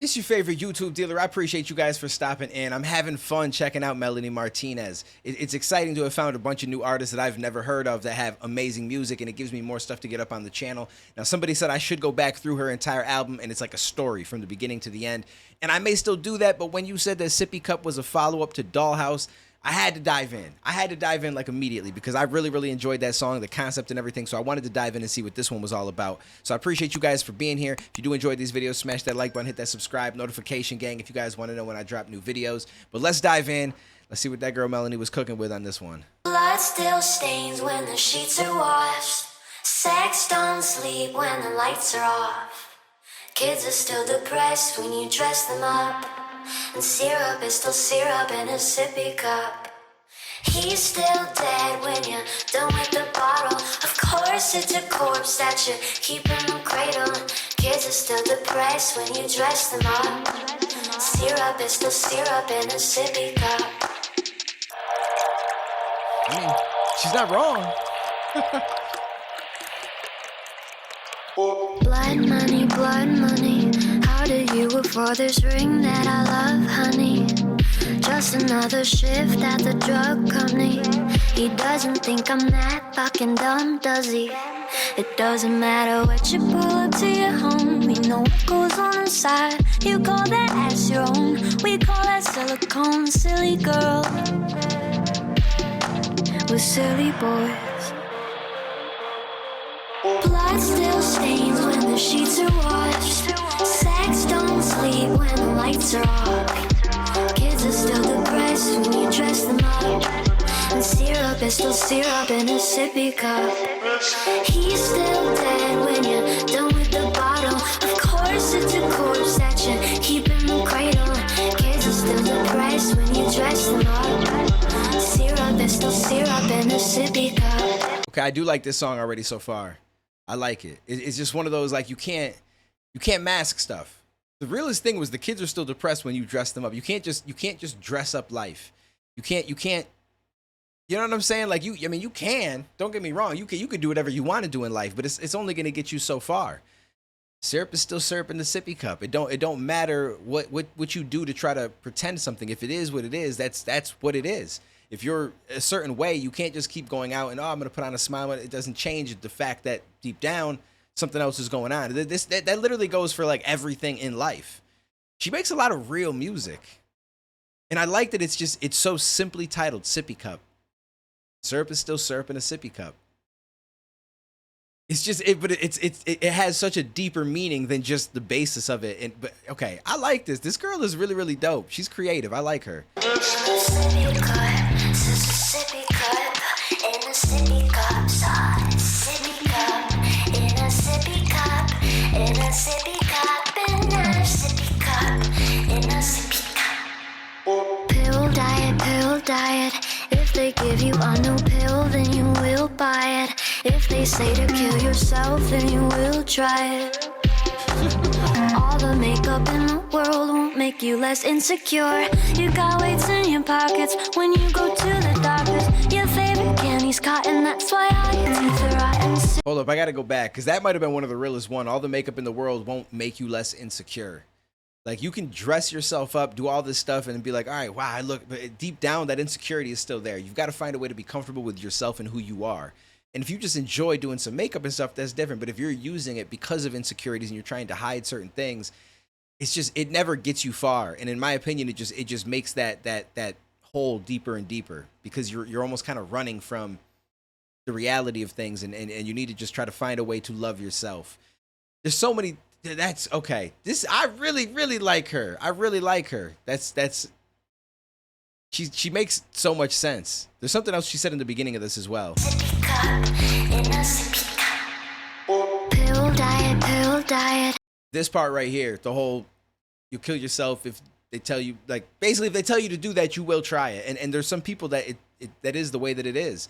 It's your favorite YouTube dealer. I appreciate you guys for stopping in. I'm having fun checking out Melanie Martinez. It's exciting to have found a bunch of new artists that I've never heard of that have amazing music, and it gives me more stuff to get up on the channel. Now, somebody said I should go back through her entire album, and it's like a story from the beginning to the end. And I may still do that, but when you said that Sippy Cup was a follow-up to Dollhouse, I had to dive in. I had to dive in like immediately because I really enjoyed that song, the concept and everything. So I wanted to dive in and see what this one was all about. So I appreciate you guys for being here. If you do enjoy these videos, smash that like button, hit that subscribe notification gang if you guys want to know when I drop new videos. But let's dive in. Let's see what that girl Melanie was cooking with on this one. Blood still stains when the sheets are washed. Sex don't sleep when the lights are off. Kids are still depressed when you dress them up. And syrup is still syrup in a sippy cup. He's still dead when you're done with the bottle. Of course it's a corpse that you keep in the cradle. Kids are still depressed when you dress them up. Syrup is still syrup in a sippy cup. I mean, she's not wrong. Blood money. How do you afford this ring that I love, honey? Just another shift at the drug company. He doesn't think I'm that fucking dumb, does he? It doesn't matter what you pull up to your home. We know what goes on inside. You call that ass your own. We call that silicone, silly girl. We're silly boys. Blood still stains when the sheets are washed. Sex don't sleep when the lights are off. Kids are still depressed when you dress them up. And syrup is still syrup in a sippy cup. He's still dead when you're done with the bottle. Of course it's a corpse that you keep in the cradle. Kids are still depressed when you dress them up. Syrup is still syrup in a sippy cup. Okay, I do like this song already so far. I like it. It's just one of those, like, you can't mask stuff. The realest thing was the kids are still depressed when you dress them up. You can't just dress up life. You can't, you know what I'm saying? Like, I mean, you can, don't get me wrong. You can do whatever you want to do in life, but it's only going to get you so far. Syrup is still syrup in the sippy cup. It don't matter what you do to try to pretend something. If it is what it is, that's what it is. If you're a certain way, you can't just keep going out and, oh, I'm going to put on a smile. It doesn't change the fact that deep down, something else is going on. That literally goes for like everything in life. She makes a lot of real music. And I like that it's so simply titled Sippy Cup. Syrup is still syrup in a sippy cup. It's just but it has such a deeper meaning than just the basis of it. But okay, I like this. This girl is really dope. She's creative. I like her. Sippy cup in a sippy cup, sippy cup in a sippy cup, in a sippy cup, in a sippy cup, in a sippy cup. Pill diet. If they give you a new pill, then you will buy it. If they say to kill yourself, then you will try it. All the makeup in the world won't make you less insecure. You got weights in your pockets when you go to the doctors. Your favorite candy's cotton, that's why all your teeth are rotten. Hold up, I gotta go back, because that might have been one of the realest one. All the makeup in the world won't make you less insecure. Like, you can dress yourself up, do all this stuff, and be like, all right, wow, I look, but deep down, that insecurity is still there. You've got to find a way to be comfortable with yourself and who you are. And if you just enjoy doing some makeup and stuff, that's different. But if you're using it because of insecurities and you're trying to hide certain things, it never gets you far. And in my opinion, it just makes that hole deeper and deeper, because you're almost kind of running from the reality of things, and you need to just try to find a way to love yourself. There's so many. That's okay. I really like her. I really like her. She makes so much sense. There's something else she said in the beginning of this as well. Sippy cup in a sippy cup. Pill diet. This part right here, the whole you kill yourself if they tell you, like, basically if they tell you to do that, you will try it. And there's some people that that is the way that it is.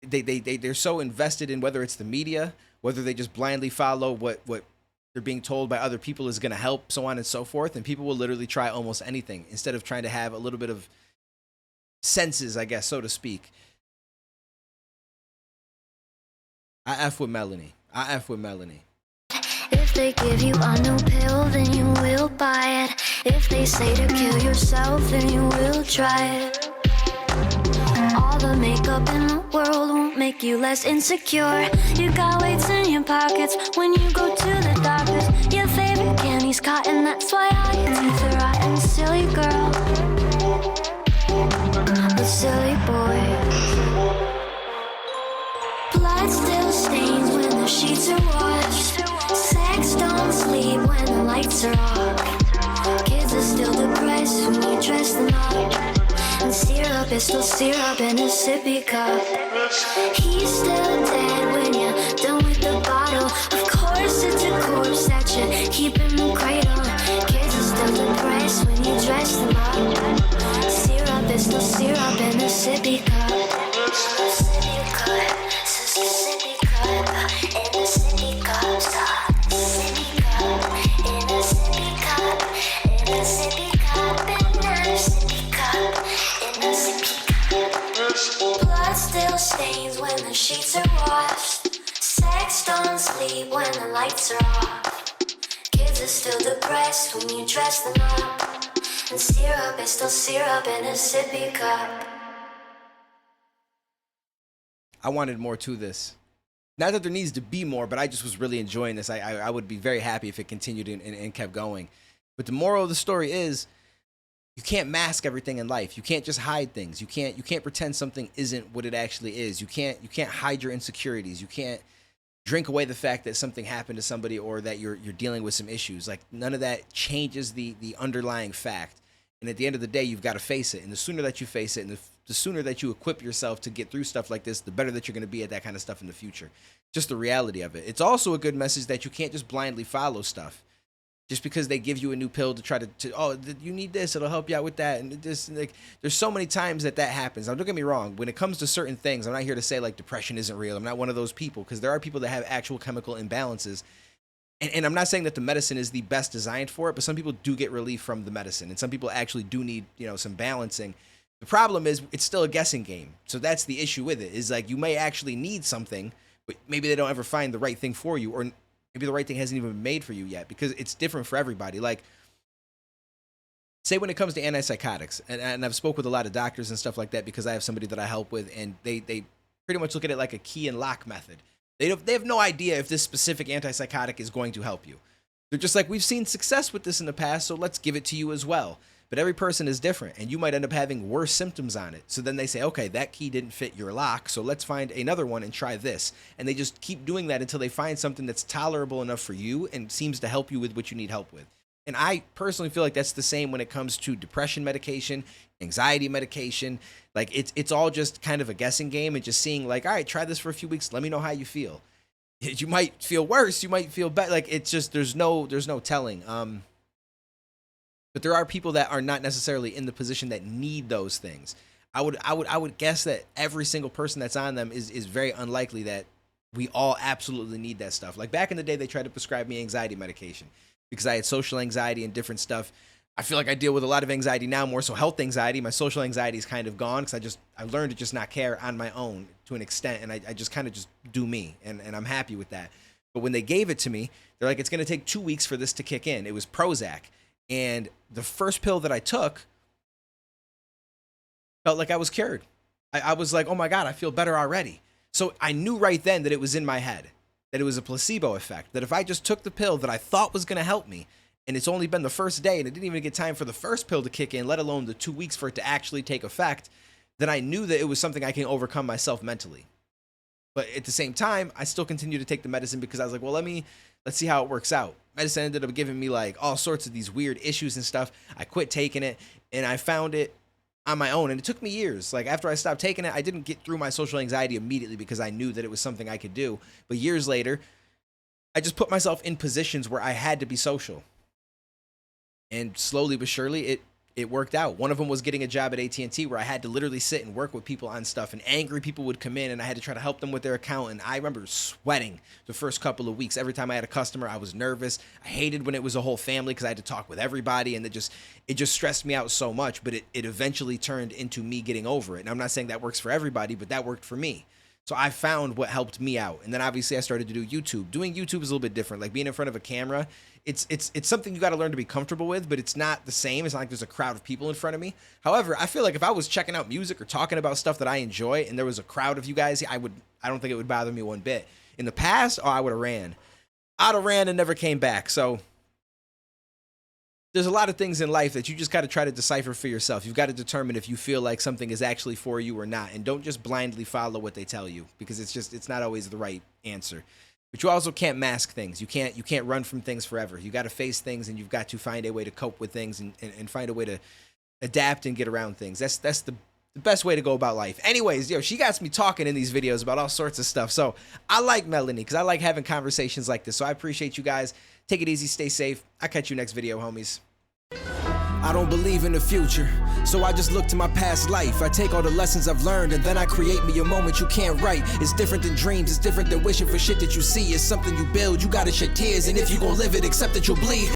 They're so invested in whether it's the media, whether they just blindly follow what they're being told by other people is going to help, so on and so forth. And people will literally try almost anything instead of trying to have a little bit of senses, I guess, so to speak. I F with Melanie. If they give you a new pill, then you will buy If they say to kill yourself, then you will try it. All the makeup in the world won't make you less insecure. You got weights in your pockets when you go to the doctors. Your favorite candy's cotton, that's why all your teeth are rotten. Silly girl, the silly boy. Blood still stains when the sheets are washed. Sex don't sleep when the lights are off. Kids are still depressed when you dress them up. And syrup is still syrup in a sippy cup. He's still dead when you're done with the bottle. Of course it's a corpse that you keep in the cradle. Kids are still depressed when you dress them up. Syrup is still syrup in a sippy cup. Sippy cup, sippy cup, in a sippy cup. Sippy cup, in a sippy cup, in a sippy cup, in a sippy cup. Blood still stains when the sheets are washed. Sex don't sleep when the lights are off. Kids are still depressed when you dress them up. And syrup is still syrup in a sippy cup. I wanted more to this. Not that there needs to be more, but I just was really enjoying this. I would be very happy if it continued and kept going. But the moral of the story is, you can't mask everything in life. You can't just hide things. You can't pretend something isn't what it actually is. You can't hide your insecurities. You can't drink away the fact that something happened to somebody or that you're dealing with some issues. Like, none of that changes the underlying fact. And at the end of the day, you've got to face it. And the sooner that you face it, and the sooner that you equip yourself to get through stuff like this, the better that you're going to be at that kind of stuff in the future. Just the reality of it. It's also a good message that you can't just blindly follow stuff. Just because they give you a new pill to try to you need this, it'll help you out with that. And just like, there's so many times that happens. Now, don't get me wrong. When it comes to certain things, I'm not here to say like depression isn't real. I'm not one of those people, because there are people that have actual chemical imbalances. And I'm not saying that the medicine is the best designed for it, but some people do get relief from the medicine. And some people actually do need, some balancing. The problem is it's still a guessing game. So that's the issue with it, is like, you may actually need something, but maybe they don't ever find the right thing for you, or maybe the right thing hasn't even been made for you yet, because it's different for everybody. Like, say when it comes to antipsychotics, and I've spoke with a lot of doctors and stuff like that, because I have somebody that I help with, and they pretty much look at it like a key and lock method. They have no idea if this specific antipsychotic is going to help you. They're just like, we've seen success with this in the past, so let's give it to you as well. But every person is different, and you might end up having worse symptoms on it. So then they say, okay, that key didn't fit your lock, so let's find another one and try this. And they just keep doing that until they find something that's tolerable enough for you and seems to help you with what you need help with. And I personally feel like that's the same when it comes to depression medication, anxiety medication. Like, it's all just kind of a guessing game, and just seeing like, all right, try this for a few weeks. Let me know how you feel. You might feel worse. You might feel better. Like, it's just, there's no telling. But there are people that are not necessarily in the position that need those things. I would guess that every single person that's on them is very unlikely that we all absolutely need that stuff. Like, back in the day, they tried to prescribe me anxiety medication because I had social anxiety and different stuff. I feel like I deal with a lot of anxiety now, more so health anxiety. My social anxiety is kind of gone because I learned to just not care on my own to an extent, and I just kind of just do me, and I'm happy with that. But when they gave it to me, they're like, it's going to take 2 weeks for this to kick in. It was Prozac. And the first pill that I took felt like I was cured. I was like, oh my God, I feel better already. So I knew right then that it was in my head, that it was a placebo effect, that if I just took the pill that I thought was going to help me, and it's only been the first day and it didn't even get time for the first pill to kick in, let alone the 2 weeks for it to actually take effect, then I knew that it was something I can overcome myself mentally. But at the same time, I still continued to take the medicine because I was like, well, let's see how it works out. Medicine ended up giving me like all sorts of these weird issues and stuff. I quit taking it, and I found it on my own, and it took me years. Like, after I stopped taking it, I didn't get through my social anxiety immediately because I knew that it was something I could do. But years later, I just put myself in positions where I had to be social. And slowly but surely, it worked out. One of them was getting a job at AT&T where I had to literally sit and work with people on stuff, and angry people would come in and I had to try to help them with their account. And I remember sweating the first couple of weeks. Every time I had a customer, I was nervous. I hated when it was a whole family because I had to talk with everybody, and it just stressed me out so much. But it eventually turned into me getting over it. And I'm not saying that works for everybody, but that worked for me. So I found what helped me out. And then obviously I started to do YouTube. Doing YouTube is a little bit different. Like being in front of a camera, it's something you got to learn to be comfortable with, but it's not the same. It's not like there's a crowd of people in front of me. However, I feel like if I was checking out music or talking about stuff that I enjoy and there was a crowd of you guys, I don't think it would bother me one bit. In the past, I would have ran. I'd have ran and never came back. So there's a lot of things in life that you just got to try to decipher for yourself. You've got to determine if you feel like something is actually for you or not. And don't just blindly follow what they tell you, because it's not always the right answer. But you also can't mask things. You can't run from things forever. You got to face things, and you've got to find a way to cope with things and find a way to adapt and get around things. That's the best way to go about life. Anyways, she got me talking in these videos about all sorts of stuff. So I like Melanie because I like having conversations like this. So I appreciate you guys. Take it easy. Stay safe. I'll catch you next video, homies. I don't believe in the future, so I just look to my past life. I take all the lessons I've learned and then I create me a moment you can't write. It's different than dreams, it's different than wishing for shit that you see. It's something you build, you gotta shed tears, and if you gon' live it, accept that you'll bleed.